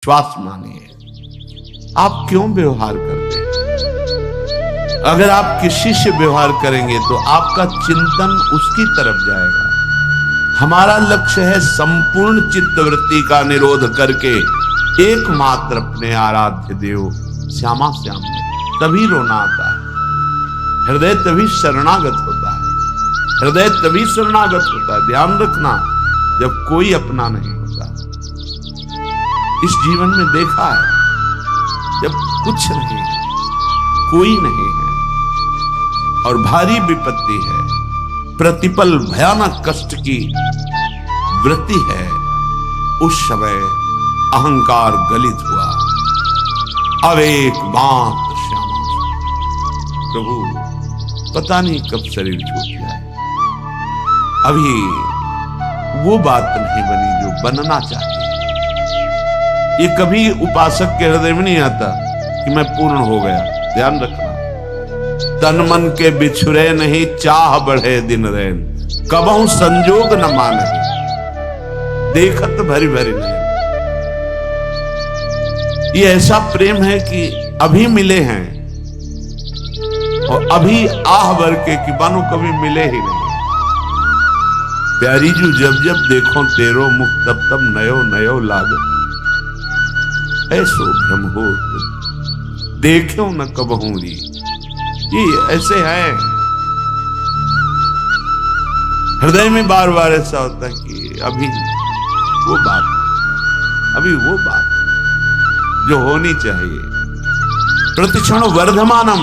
विश्वास मानिए। आप क्यों व्यवहार करते हैं? अगर आप किसी से व्यवहार करेंगे तो आपका चिंतन उसकी तरफ जाएगा। हमारा लक्ष्य है संपूर्ण चित्तवृत्ति का निरोध करके एकमात्र अपने आराध्य देव श्यामा श्याम में तभी रोना आता है। हृदय तभी शरणागत होता है, हृदय तभी शरणागत होता है। ध्यान रखना, जब कोई अपना नहीं होता। इस जीवन में देखा है, जब कुछ नहीं है, कोई नहीं है और भारी विपत्ति है, प्रतिपल भयानक कष्ट की वृत्ति है, उस समय अहंकार गलित हुआ। अब एक मात्र श्यामा, प्रभु पता नहीं कब शरीर छूट जाए। अभी वो बात नहीं बनी जो बनना चाहिए। ये कभी उपासक के हृदय में नहीं आता कि मैं पूर्ण हो गया। ध्यान रखना, तन मन के बिछुरे नहीं, चाह बढ़े दिन रैन, कबहू संजोग न माने, देखत भरी भरी नैन। ये ऐसा प्रेम है कि अभी मिले हैं और अभी आह भर के कि मानो कभी मिले ही नहीं। प्यारी जू जब जब देखो तेरो मुख, तब तब नयो नयो लागत, ऐसो भ्रम हो देखो न कबहू री। ये ऐसे है, हृदय में बार बार ऐसा होता है कि अभी वो बात जो होनी चाहिए। प्रतिक्षण वर्धमानम,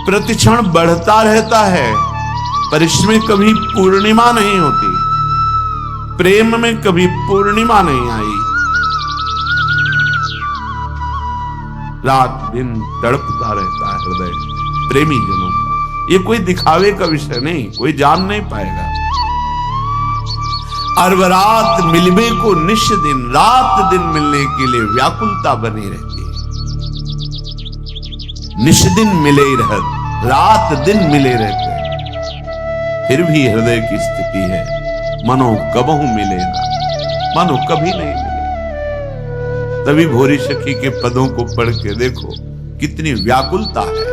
प्रतिक्षण बढ़ता रहता है, पर इसमें कभी पूर्णिमा नहीं होती। प्रेम में कभी पूर्णिमा नहीं आई। रात दिन तड़पता रहता है हृदय प्रेमी जनों का। ये कोई दिखावे का विषय नहीं, कोई जान नहीं पाएगा। अरबरात मिलबे को निश दिन, रात दिन मिलने के लिए व्याकुलता बनी रहती है। निश दिन मिले ही रहत, रात दिन मिले रहते हैं, फिर भी हृदय की स्थिति है मनो कबहू मिले ना, मनो कभी नहीं मिले। तभी भोरी सखी के पदों को पढ़ के देखो कितनी व्याकुलता है।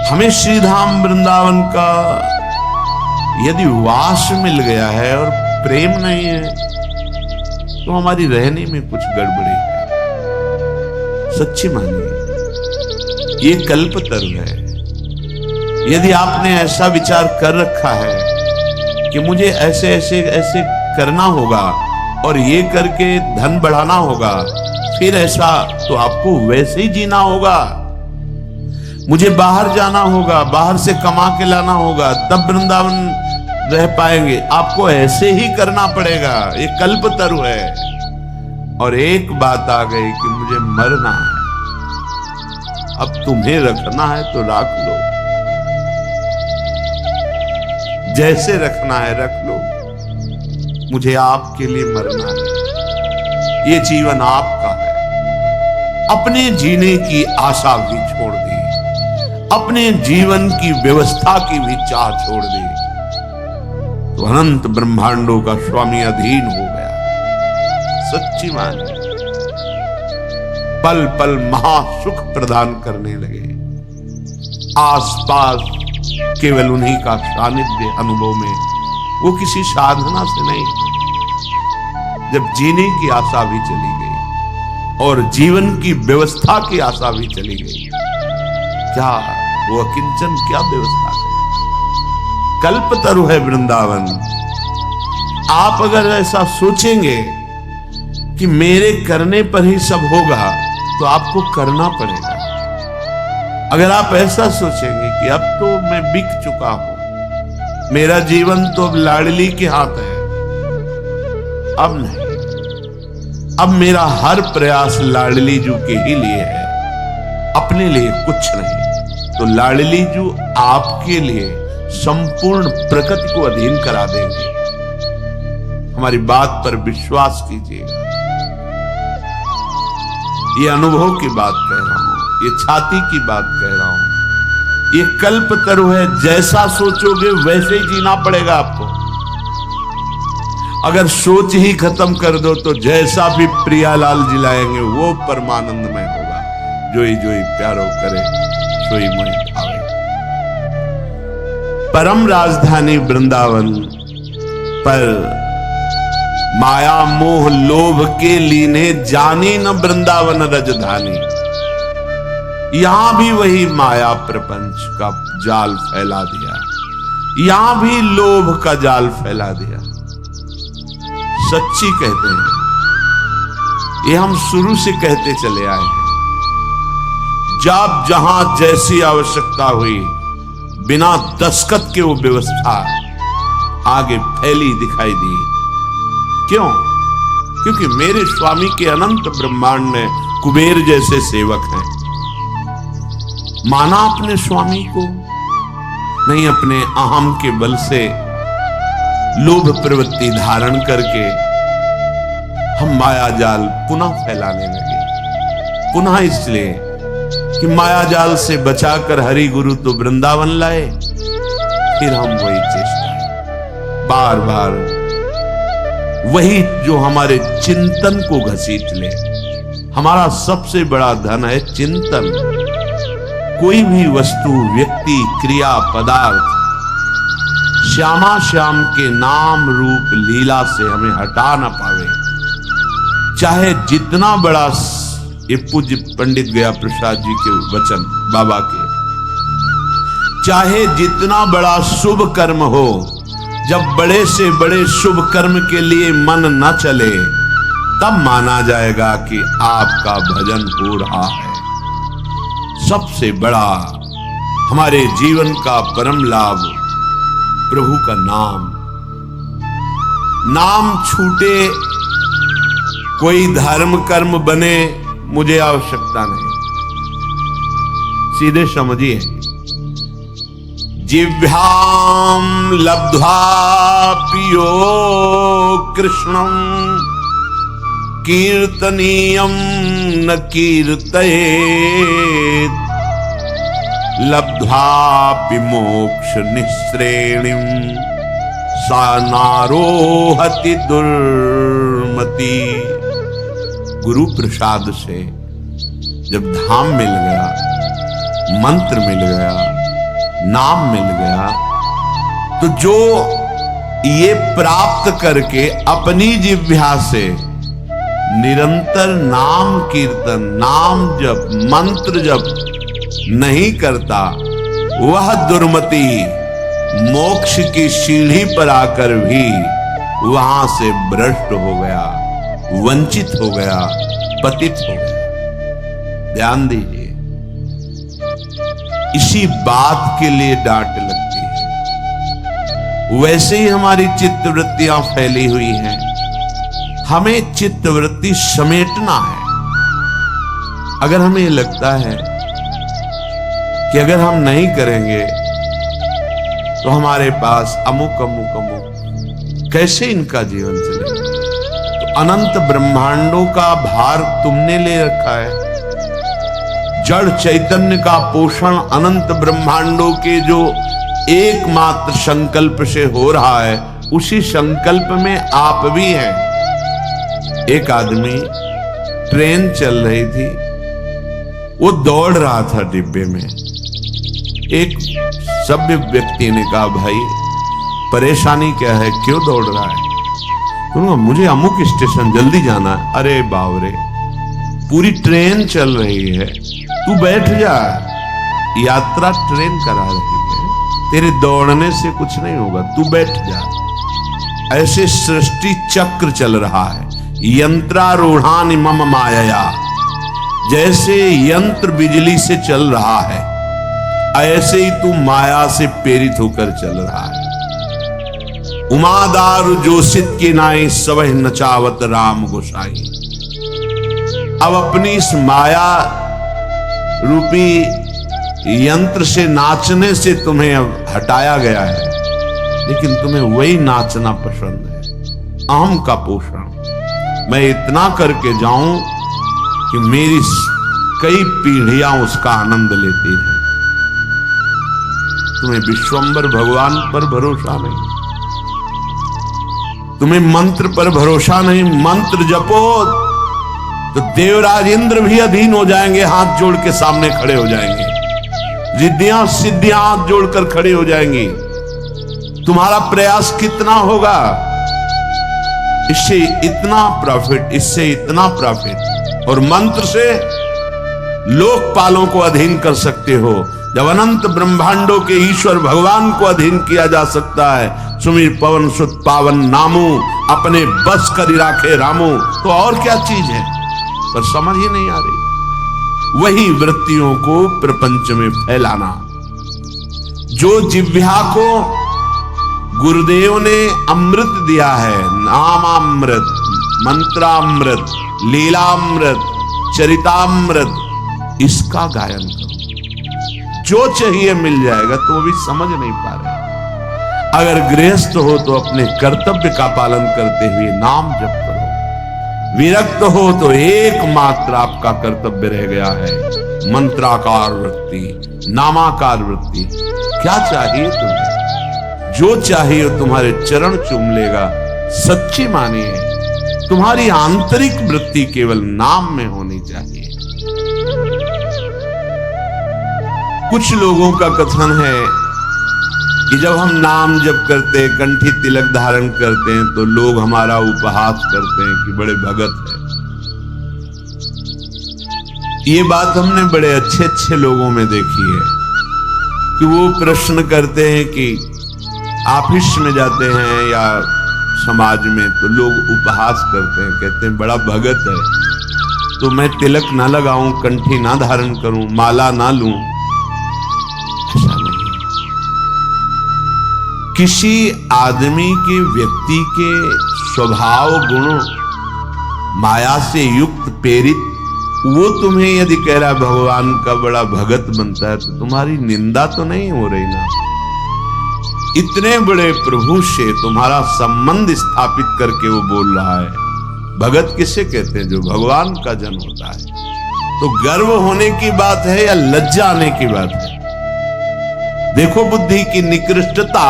हमें श्रीधाम वृंदावन का यदि वास मिल गया है और प्रेम नहीं है तो हमारी रहने में कुछ गड़बड़ी है। सच्ची मानिए, ये कल्पतरु है। यदि आपने ऐसा विचार कर रखा है कि मुझे ऐसे ऐसे ऐसे करना होगा और ये करके धन बढ़ाना होगा, फिर ऐसा तो आपको वैसे ही जीना होगा। मुझे बाहर जाना होगा, बाहर से कमा के लाना होगा, तब वृंदावन रह पाएंगे। आपको ऐसे ही करना पड़ेगा। ये कल्पतरु है। और एक बात आ गई कि मुझे मरना है, अब तुम्हें रखना है तो रख लो, जैसे रखना है रख लो, मुझे आपके लिए मरना है। ये जीवन आपका है। अपने जीने की आशा भी छोड़ दी, अपने जीवन की व्यवस्था की भी चाह छोड़ दी, तो अनंत ब्रह्मांडों का स्वामी अधीन हो गया। सच्ची मान, पल पल महासुख प्रदान करने लगे। आसपास केवल उन्हीं का सानिध्य अनुभव में, वो किसी साधना से नहीं। जब जीने की आशा भी चली गई और जीवन की व्यवस्था की आशा भी चली गई, क्या वो अकिंचन क्या व्यवस्था करे? कल्पतरु है वृंदावन। आप अगर ऐसा सोचेंगे कि मेरे करने पर ही सब होगा, तो आपको करना पड़ेगा। अगर आप ऐसा सोचेंगे कि अब तो मैं बिक चुका हूं, मेरा जीवन तो अब लाडली के हाथ है, अब नहीं, अब मेरा हर प्रयास लाडली जू के ही लिए है, अपने लिए कुछ नहीं। तो लाडली जू आपके लिए संपूर्ण प्रकृति को अधीन करा देंगे। हमारी बात पर विश्वास कीजिएगा। ये अनुभव की बात कह रहा हूं, ये छाती की बात कह रहा हूं। ये कल्पतरु है। जैसा सोचोगे वैसे ही जीना पड़ेगा आपको। अगर सोच ही खत्म कर दो तो जैसा भी प्रियालाल जी लाएंगे वो परमानंद में होगा। जोई जोई प्यारो करे सोई मोहि भावे। परम राजधानी वृंदावन पर माया मोह लोभ के लीने जानी न वृंदावन रजधानी। यहां भी वही माया प्रपंच का जाल फैला दिया, यहां भी लोभ का जाल फैला दिया। सच्ची कहते हैं, ये हम शुरू से कहते चले आए हैं। जब जहां जैसी आवश्यकता हुई, बिना दस्तखत के वो व्यवस्था आगे फैली दिखाई दी। क्यों? क्योंकि मेरे स्वामी के अनंत ब्रह्मांड में कुबेर जैसे सेवक हैं। माना अपने स्वामी को, नहीं अपने अहम के बल से लोभ प्रवृत्ति धारण करके हम माया जाल पुनः फैलाने लगे। पुनः इसलिए कि माया जाल से बचाकर हरि गुरु तो वृंदावन लाए, फिर हम वही चेष्टा बार बार वही जो हमारे चिंतन को घसीट ले। हमारा सबसे बड़ा धन है चिंतन। कोई भी वस्तु, व्यक्ति, क्रिया, पदार्थ श्यामा श्याम के नाम रूप लीला से हमें हटा ना पावे। चाहे जितना बड़ा, ये पूज्य पंडित गया प्रसाद जी के वचन बाबा के, चाहे जितना बड़ा शुभ कर्म हो, जब बड़े से बड़े शुभ कर्म के लिए मन न चले, तब माना जाएगा कि आपका भजन हो रहा है। सबसे बड़ा हमारे जीवन का परम लाभ प्रभु का नाम। नाम छूटे, कोई धर्म कर्म बने, मुझे आवश्यकता नहीं। सीधे समझिए, जिह्वाम लब्ध्वा पियो कृष्णं कीर्तनीयं न कीर्तयेत् लब्ध्वापि मोक्ष निःश्रेणिं सा नारोहति दुर्मति। गुरु प्रसाद से जब धाम मिल गया, मंत्र मिल गया, नाम मिल गया, तो जो ये प्राप्त करके अपनी जिह्वा से निरंतर नाम कीर्तन, नाम जप, मंत्र जप नहीं करता, वह दुर्मति मोक्ष की सीढ़ी पर आकर भी वहां से भ्रष्ट हो गया, वंचित हो गया, पतित हो गया। ध्यान दीजिए, इसी बात के लिए डांट लगती है। वैसे ही हमारी चित्तवृत्तियां फैली हुई हैं, हमें चित्तवृत्ति समेटना है। अगर हमें लगता है कि अगर हम नहीं करेंगे तो हमारे पास अमुक अमुक अमुक, कैसे इनका जीवन चलेगा? तो अनंत ब्रह्मांडों का भार तुमने ले रखा है। जड़ चैतन्य का पोषण अनंत ब्रह्मांडों के जो एकमात्र संकल्प से हो रहा है, उसी संकल्प में आप भी हैं। एक आदमी, ट्रेन चल रही थी, वो दौड़ रहा था डिब्बे में। एक सभ्य व्यक्ति ने कहा, भाई परेशानी क्या है, क्यों दौड़ रहा है? तो मुझे अमुक स्टेशन जल्दी जाना है। अरे बावरे, पूरी ट्रेन चल रही है, तू बैठ जा, यात्रा ट्रेन करा रही है, तेरे दौड़ने से कुछ नहीं होगा, तू बैठ जा। ऐसे सृष्टि चक्र चल रहा है। यंत्रारूढ़ानि मम मायया, जैसे यंत्र बिजली से चल रहा है, ऐसे ही तू माया से प्रेरित होकर चल रहा है। उमादारु जोशित की नाई सवह नचावत राम गोसाई। अब अपनी इस माया रूपी यंत्र से, नाचने से तुम्हें अब हटाया गया है, लेकिन तुम्हें वही नाचना पसंद है। अहम का पोषण मैं इतना करके जाऊं कि मेरी कई पीढ़ियां उसका आनंद लेती हैं। तुम्हें विश्वंबर भगवान पर भरोसा नहीं, तुम्हें मंत्र पर भरोसा नहीं, मंत्र जपो तो देवराज इंद्र भी अधीन हो जाएंगे, हाथ जोड़ के सामने खड़े हो जाएंगे, रिद्धियां सिद्धियां हाथ जोड़कर खड़े हो जाएंगी। तुम्हारा प्रयास कितना होगा, इससे इतना प्रॉफिट, इससे इतना प्रॉफिट। और मंत्र से लोकपालों को अधीन कर सकते हो। जब अनंत ब्रह्मांडों के ईश्वर भगवान को अधीन किया जा सकता है, सुमिर पवन सुत पावन नामू, अपने बस करी राखे रामू, तो और क्या चीज है, पर समझ ही नहीं आ रही। वही वृत्तियों को प्रपंच में फैलाना। जो जिह्वा को गुरुदेव ने अमृत दिया है, नामामृत, मंत्रामृत, लीलामृत, चरितामृत, इसका गायन करो। जो चाहिए मिल जाएगा, तो भी समझ नहीं पा रहे। अगर गृहस्थ हो तो अपने कर्तव्य का पालन करते हुए नाम जप करो। विरक्त हो तो एकमात्र आपका कर्तव्य रह गया है मंत्राकार वृत्ति, नामाकार वृत्ति। क्या चाहिए तुम्हें? जो चाहिए तुम्हारे चरण चूम लेगा। सच्ची मानिए, तुम्हारी आंतरिक वृत्ति केवल नाम में होनी चाहिए। कुछ लोगों का कथन है कि जब हम नाम जप करते हैं, कंठी तिलक धारण करते हैं, तो लोग हमारा उपहास करते हैं कि बड़े भगत हैं। ये बात हमने बड़े अच्छे अच्छे लोगों में देखी है कि वो प्रश्न करते हैं कि ऑफिस में जाते हैं या समाज में, तो लोग उपहास करते हैं, कहते हैं बड़ा भगत है, तो मैं तिलक ना लगाऊं, कंठी ना धारण करूं, माला ना लूं। ऐसा नहीं। किसी आदमी के, व्यक्ति के स्वभाव गुण माया से युक्त प्रेरित, वो तुम्हें यदि कह रहा भगवान का बड़ा भगत बनता है, तो तुम्हारी निंदा तो नहीं हो रही ना। इतने बड़े प्रभु से तुम्हारा संबंध स्थापित करके वो बोल रहा है। भगत किसे कहते हैं? जो भगवान का जन होता है। तो गर्व होने की बात है या लज्जा आने की बात है? देखो बुद्धि की निकृष्टता।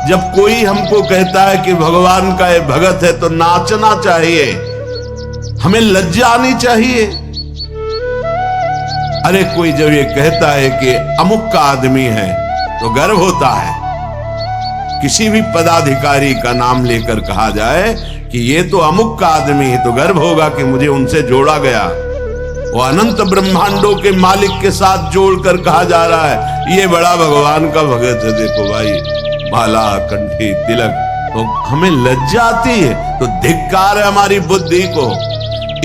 जब कोई हमको कहता है कि भगवान का ये भगत है, तो नाचना चाहिए, हमें लज्जा आनी चाहिए। अरे कोई जब ये कहता है कि अमुक का आदमी है, तो गर्व होता है। किसी भी पदाधिकारी का नाम लेकर कहा जाए कि ये तो अमुक का आदमी है, तो गर्व होगा कि मुझे उनसे जोड़ा गया। वो अनंत ब्रह्मांडों के मालिक के साथ जोड़कर कहा जा रहा है ये बड़ा भगवान का भगत है। देखो भाई, माला, कंठी, तिलक, तो हमें लज्जा आती है। तो धिक्कार है हमारी बुद्धि को।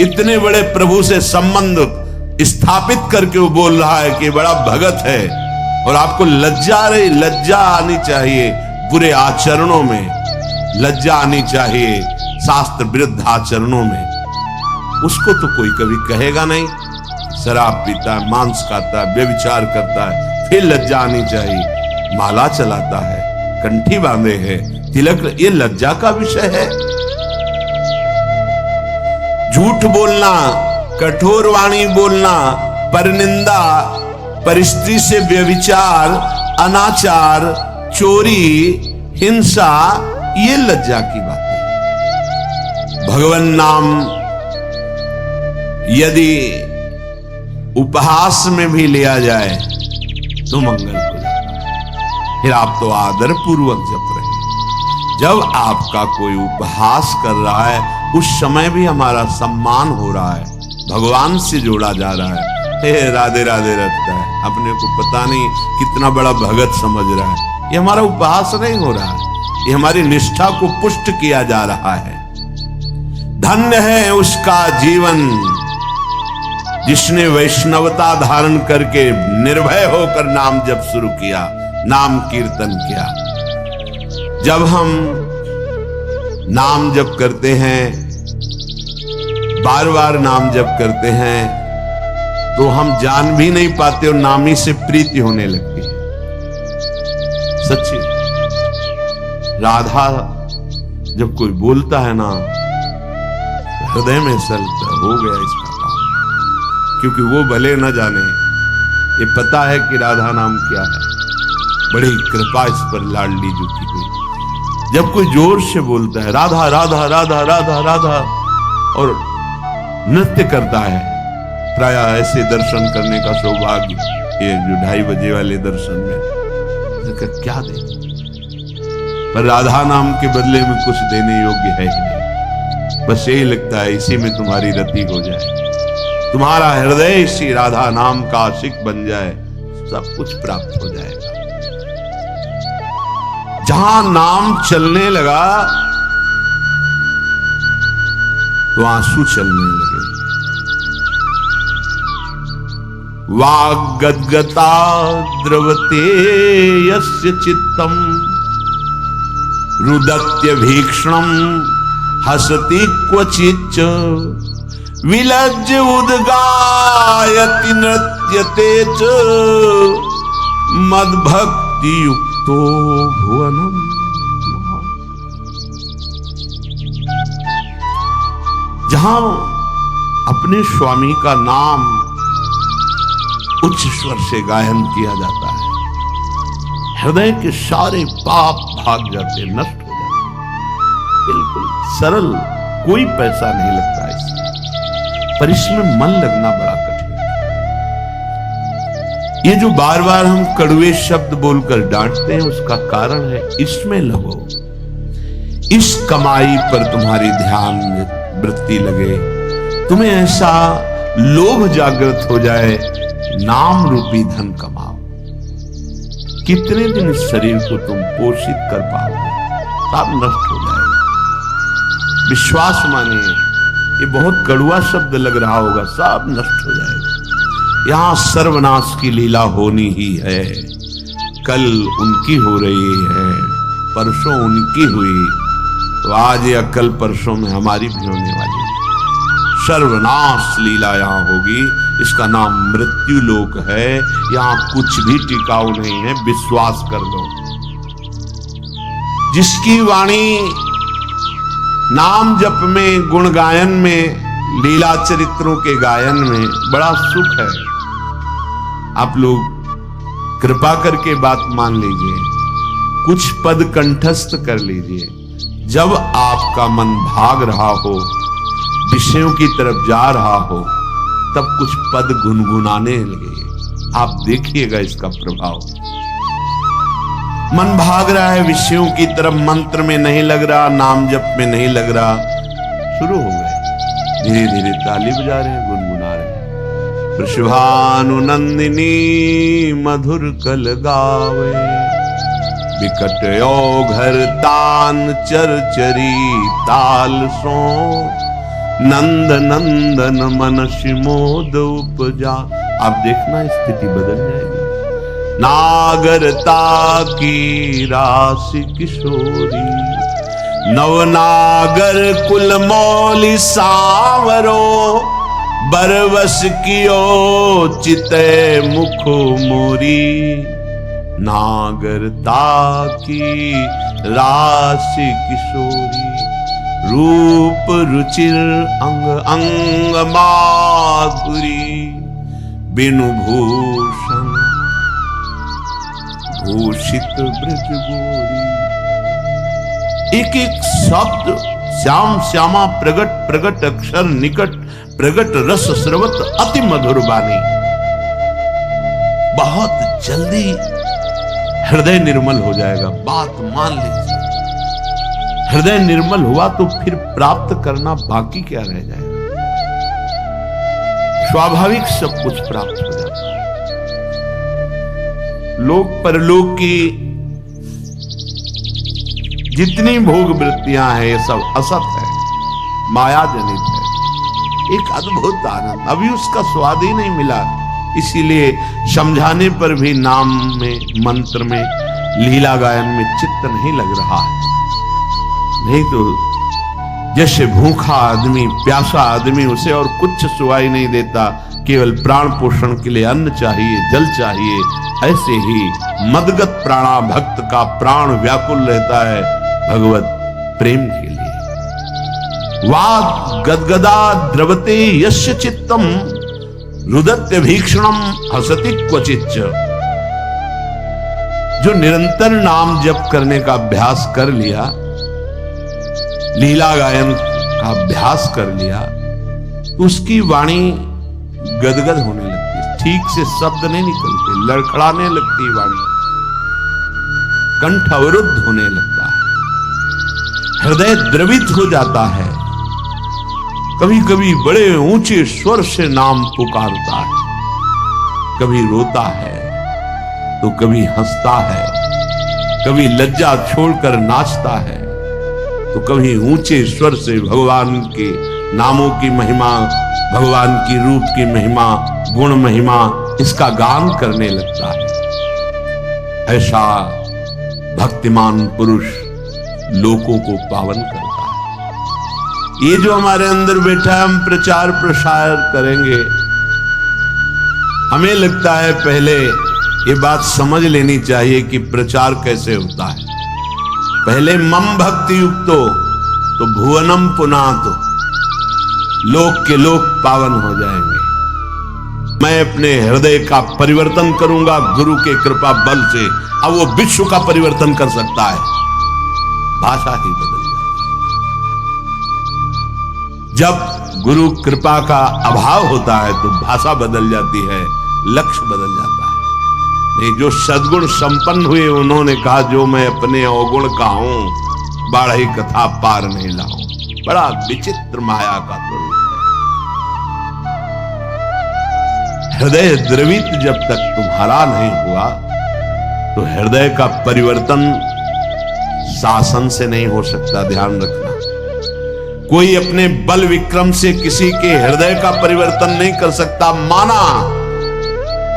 इतने बड़े प्रभु से संबंध स्थापित करके वो बोल रहा है कि बड़ा भगत है, और आपको लज्जा आनी चाहिए। बुरे आचरणों में लज्जा आनी चाहिए, शास्त्र विरुद्ध आचरणों में। उसको तो कोई कभी कहेगा नहीं। शराब पीता है, मांस खाता है, व्यभिचार करता है, फिर लज्जा आनी चाहिए। माला चलाता है, कंठी बांधे है, तिलक, ये लज्जा का विषय है। झूठ बोलना, कठोर वाणी बोलना, परनिंदा, परिस्त्री से व्यभिचार, अनाचार, चोरी, हिंसा, ये लज्जा की बात है। भगवान नाम यदि उपहास में भी लिया जाए तो मंगल हो जाता है। फिर आप तो आदर पूर्वक जप रहे हैं। जब आपका कोई उपहास कर रहा है, उस समय भी हमारा सम्मान हो रहा है, भगवान से जोड़ा जा रहा है। हे राधे राधे रखता है, अपने को पता नहीं कितना बड़ा भगत समझ रहा है। ये हमारा उपहास नहीं हो रहा है, ये हमारी निष्ठा को पुष्ट किया जा रहा है। धन्य है उसका जीवन जिसने वैष्णवता धारण करके निर्भय होकर नाम जप शुरू किया, नाम कीर्तन किया। जब हम नाम जप करते हैं, बार बार नाम जप करते हैं, तो हम जान भी नहीं पाते और नामी से प्रीति होने लगती है। सच्ची राधा जब कोई बोलता है ना, हृदय में सलता हो गया इसका काम। क्योंकि वो भले न जाने, ये पता है कि राधा नाम क्या है। बड़ी कृपा इस पर लाडली जी की हुई। जब कोई जोर से बोलता है राधा राधा राधा राधा राधा और नृत्य करता है, प्राय ऐसे दर्शन करने का सौभाग्य ये जो 2:30 बजे वाले दर्शन में क्या दे, पर राधा नाम के बदले में कुछ देने योग्य है ही नहीं। बस यही लगता है इसी में तुम्हारी रति हो जाए, तुम्हारा हृदय इसी राधा नाम का आशिक बन जाए, सब कुछ प्राप्त हो जाएगा। जहां नाम चलने लगा तो आंसू चलने लगे। वाग्गद्गता द्रवते यस्य चित्तम रुदत्य भीक्षणम हसति क्वचिच्च विलज्य उद्गायति नृत्यते च मद्भक्ति युक्तो भुवनम। जहां अपने स्वामी का नाम उच्च स्वर से गायन किया जाता है, हृदय के सारे पाप भाग जाते, नष्ट हो जाते। बिल्कुल सरल, कोई पैसा नहीं लगता इसमें, पर इसमें मन लगना बड़ा कठिन है। ये जो बार बार हम कड़वे शब्द बोलकर डांटते हैं, उसका कारण है इसमें लगो, इस कमाई पर तुम्हारी ध्यान वृत्ति लगे, तुम्हें ऐसा लोभ जागृत हो जाए, नाम रूपी धन कमाओ। कितने दिन इस शरीर को तुम पोषित कर पाओगे, सब नष्ट हो जाएगा। विश्वास मानिए, ये बहुत कड़वा शब्द लग रहा होगा, सब नष्ट हो जाएगा। यहां सर्वनाश की लीला होनी ही है। कल उनकी हो रही है, परसों उनकी हुई, तो आज या कल परसों में हमारी भी होने वाली है। सर्वनाश लीला यहां होगी। इसका नाम मृत्यु लोक है। यहां कुछ भी टिकाऊ नहीं है, विश्वास कर लो। जिसकी वाणी नाम जप में, गुण गायन में, लीला चरित्रों के गायन में बड़ा सुख है। आप लोग कृपा करके बात मान लीजिए, कुछ पद कंठस्थ कर लीजिए। जब आपका मन भाग रहा हो, विषयों की तरफ जा रहा हो, तब कुछ पद गुनगुनाने लगे, आप देखिएगा इसका प्रभाव। मन भाग रहा है विषयों की तरफ, मंत्र में नहीं लग रहा, नाम जप में नहीं लग रहा, शुरू हो गए, धीरे धीरे ताली बजा रहे हैं, गुनगुना रहे हैं। वृषभानुनंदिनी मधुर कल गावे, विकट घर तान चरचरी ताल सो, नंद नंदन मन शिमोद उपजा। आप देखना स्थिति बदल जाएगी। नागरता की राशि किशोरी, नवनागर कुल मौली सावरो, बरवस कियो चिते मुख मोरी। नागरता की राशि किशोरी, रूप रुचिर अंग अंग माधुरी, बिनु भूषण भूषित ब्रज गोरी। एक एक शब्द श्याम श्यामा प्रगट प्रगट अक्षर निकट, प्रगट रस स्रवत अति मधुर बानी। बहुत जल्दी हृदय निर्मल हो जाएगा, बात मान लीजिए। हृदय निर्मल हुआ तो फिर प्राप्त करना बाकी क्या रह जाएगा? स्वाभाविक सब कुछ प्राप्त हो जाता है। लोक परलोक की जितनी भोग वृत्तियां हैं, ये सब असत है, माया जनित है। एक अद्भुत आनंद, अभी उसका स्वाद ही नहीं मिला, इसीलिए समझाने पर भी नाम में, मंत्र में, लीला गायन में चित्त नहीं लग रहा है। नहीं तो जैसे भूखा आदमी, प्यासा आदमी, उसे और कुछ सुवाई नहीं देता, केवल प्राण पोषण के लिए अन्न चाहिए, जल चाहिए, ऐसे ही मदगत प्राणा भक्त का प्राण व्याकुल रहता है भगवत प्रेम के लिए। वाग गदगदा द्रवते यस्य चित्तम, रुदत्य भीक्षणम हसति क्वचिच्च। जो निरंतर नाम जप करने का अभ्यास कर लिया, लीला गायन का अभ्यास कर लिया, तो उसकी वाणी गदगद होने लगती है, ठीक से शब्द नहीं निकलते, लड़खड़ाने लगती वाणी, कंठ अवरुद्ध होने लगता है, हृदय द्रवित हो जाता है, कभी कभी बड़े ऊंचे स्वर से नाम पुकारता है, कभी रोता है तो कभी हंसता है, कभी लज्जा छोड़कर नाचता है, तो कभी ऊंचे स्वर से भगवान के नामों की महिमा, भगवान की रूप की महिमा, गुण महिमा, इसका गान करने लगता है। ऐसा भक्तिमान पुरुष लोकों को पावन करता है। ये जो हमारे अंदर बैठा है, हम प्रचार प्रसार करेंगे, हमें लगता है पहले ये बात समझ लेनी चाहिए कि प्रचार कैसे होता है। पहले मम भक्ति युक्तो तो भुवनम पुनातो, लोक के लोक पावन हो जाएंगे। मैं अपने हृदय का परिवर्तन करूंगा गुरु के कृपा बल से। अब वो विश्व का परिवर्तन कर सकता है, भाषा ही बदल जाती है। जब गुरु कृपा का अभाव होता है तो भाषा बदल जाती है, लक्ष्य बदल जाता है। नहीं, जो सद्गुण संपन्न हुए उन्होंने कहा, जो मैं अपने अवगुण का हूं, बाढ़ी कथा पार नहीं लाऊं। बड़ा विचित्र माया का स्वरूप है। हृदय द्रवित जब तक तुम्हारा नहीं हुआ तो हृदय का परिवर्तन शासन से नहीं हो सकता, ध्यान रखना। कोई अपने बल विक्रम से किसी के हृदय का परिवर्तन नहीं कर सकता। माना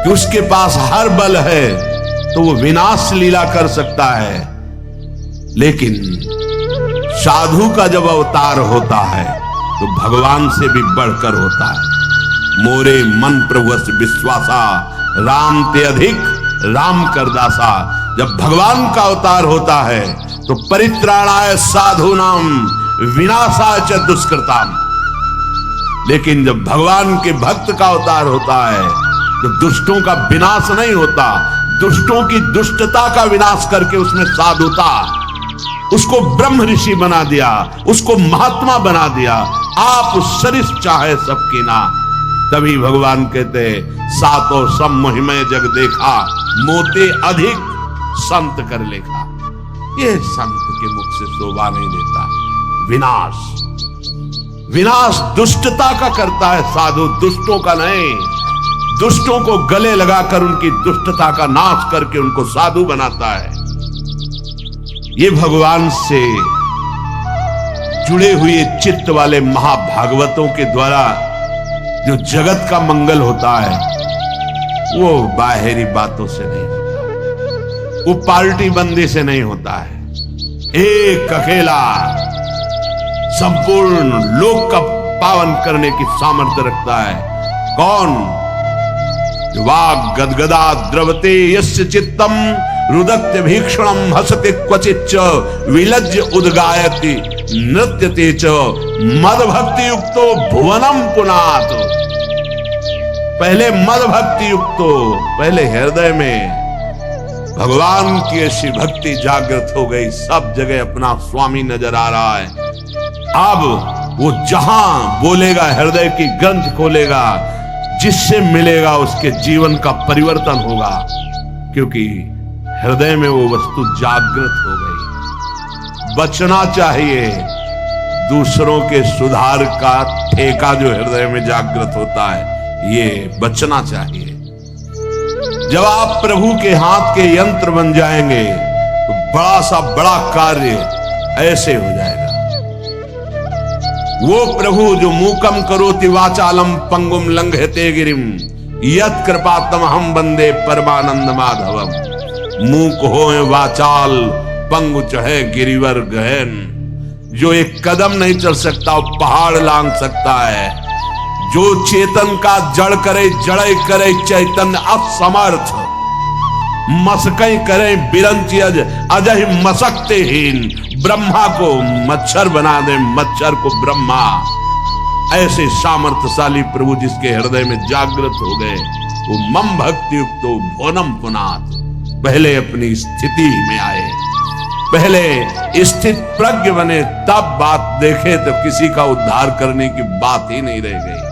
कि उसके पास हर बल है तो वो विनाश लीला कर सकता है, लेकिन साधु का जब अवतार होता है तो भगवान से भी बढ़कर होता है। मोरे मन प्रभुस विश्वासा, राम ते अधिक राम करदासा। जब भगवान का अवतार होता है तो परित्राणाय साधूनाम विनाशाय च दुष्कृताम। लेकिन जब भगवान के भक्त का अवतार होता है तो दुष्टों का विनाश नहीं होता, दुष्टों की दुष्टता का विनाश करके उसमें साधुता, उसको ब्रह्म ऋषि बना दिया, उसको महात्मा बना दिया। आप सरिस चाहे सबकी ना, तभी भगवान कहते सातों सम मोहिमय जग देखा, मोते अधिक संत कर लेखा। ये संत के मुख से शोभा नहीं देता। विनाश दुष्टता का करता है साधु, दुष्टों का नहीं। दुष्टों को गले लगाकर उनकी दुष्टता का नाश करके उनको साधु बनाता है। ये भगवान से जुड़े हुए चित्त वाले महाभागवतों के द्वारा जो जगत का मंगल होता है वो बाहरी बातों से नहीं होता, वो पार्टी बंदी से नहीं होता है। एक अकेला संपूर्ण लोक का पावन करने की सामर्थ्य रखता है। कौन? वाग गदगदा द्रवते यस्य चित्तम रुदत्य भीक्षणम हसते क्वचिच्च विलज्ज उद्गायति नृत्यते च मद भक्ति युक्तो भुवनम पुनात। पहले मद भक्ति युक्तो, पहले हृदय में भगवान की ऐसी भक्ति जागृत हो गई, सब जगह अपना स्वामी नजर आ रहा है। अब वो जहां बोलेगा हृदय की ग्रंथ खोलेगा, जिससे मिलेगा उसके जीवन का परिवर्तन होगा, क्योंकि हृदय में वो वस्तु जागृत हो गई। बचना चाहिए दूसरों के सुधार का ठेका जो हृदय में जागृत होता है, ये बचना चाहिए। जब आप प्रभु के हाथ के यंत्र बन जाएंगे तो बड़ा सा बड़ा कार्य ऐसे हो जाएगा। वो प्रभु जो मूकम करोति वाचालम पंगुम लंघयते गिरिम यत् कृपातम हम वंदे परमानंद माधवम। मूक होए वाचाल पंगु चढ़े गिरिवर गहन। जो एक कदम नहीं चल सकता वो पहाड़ लांग सकता है। जो चेतन का जड़ करे जड़े करे चैतन्य असमर्थ। मसकई करे बिरंची अजय मसकते हीन। ब्रह्मा को मच्छर बना दे मच्छर को ब्रह्मा। ऐसे सामर्थ्यशाली प्रभु जिसके हृदय में जागृत हो गए वो मम भक्ति युक्तो भुवनम पुनात। पहले अपनी स्थिति में आए, पहले स्थित प्रज्ञ बने, तब बात देखे तो किसी का उद्धार करने की बात ही नहीं रह गई।